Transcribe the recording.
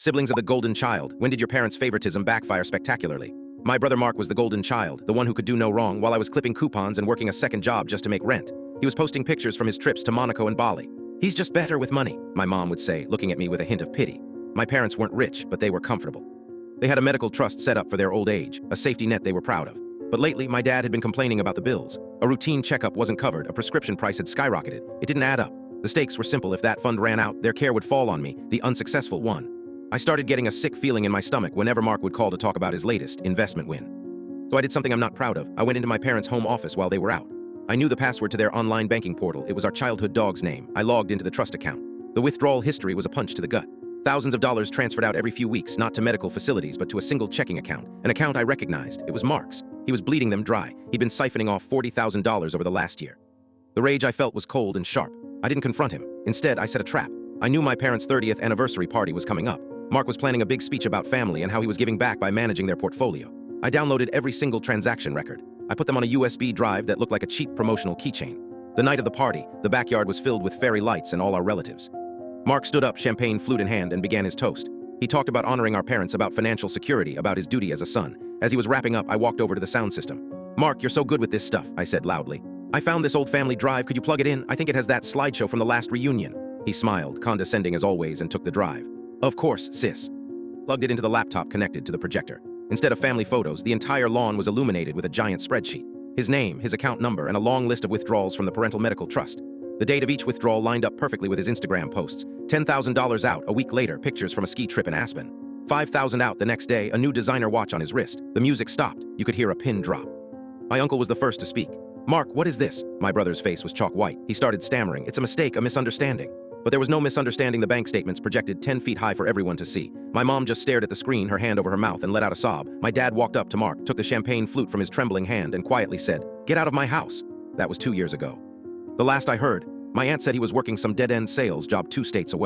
Siblings of the golden child, when did your parents' favoritism backfire spectacularly? My brother Mark was the golden child, the one who could do no wrong, while I was clipping coupons and working a second job just to make rent. He was posting pictures from his trips to Monaco and Bali. He's just better with money, my mom would say, looking at me with a hint of pity. My parents weren't rich, but they were comfortable. They had a medical trust set up for their old age, a safety net they were proud of. But lately, my dad had been complaining about the bills. A routine checkup wasn't covered, a prescription price had skyrocketed. It didn't add up. The stakes were simple: if that fund ran out, their care would fall on me, the unsuccessful one. I started getting a sick feeling in my stomach whenever Mark would call to talk about his latest investment win. So I did something I'm not proud of. I went into my parents' home office while they were out. I knew the password to their online banking portal. It was our childhood dog's name. I logged into the trust account. The withdrawal history was a punch to the gut. Thousands of dollars transferred out every few weeks, not to medical facilities, but to a single checking account. An account I recognized. It was Mark's. He was bleeding them dry. He'd been siphoning off $40,000 over the last year. The rage I felt was cold and sharp. I didn't confront him. Instead, I set a trap. I knew my parents' 30th anniversary party was coming up. Mark was planning a big speech about family and how he was giving back by managing their portfolio. I downloaded every single transaction record. I put them on a USB drive that looked like a cheap promotional keychain. The night of the party, the backyard was filled with fairy lights and all our relatives. Mark stood up, champagne flute in hand, and began his toast. He talked about honoring our parents, about financial security, about his duty as a son. As he was wrapping up, I walked over to the sound system. "Mark, you're so good with this stuff," I said loudly. "I found this old family drive. Could you plug it in? I think it has that slideshow from the last reunion." He smiled, condescending as always, and took the drive. "Of course, sis." Plugged it into the laptop connected to the projector. Instead of family photos, the entire lawn was illuminated with a giant spreadsheet. His name, his account number, and a long list of withdrawals from the parental medical trust. The date of each withdrawal lined up perfectly with his Instagram posts. $10,000 out, a week later, pictures from a ski trip in Aspen. $5,000 out the next day, a new designer watch on his wrist. The music stopped. You could hear a pin drop. My uncle was the first to speak. "Mark, what is this?" My brother's face was chalk white. He started stammering. "It's a mistake, a misunderstanding." But there was no misunderstanding. The bank statements projected 10 feet high for everyone to see. My mom just stared at the screen, her hand over her mouth, and let out a sob. My dad walked up to Mark, took the champagne flute from his trembling hand, and quietly said, "Get out of my house." That was 2 years ago. The last I heard, my aunt said he was working some dead-end sales job 2 states away.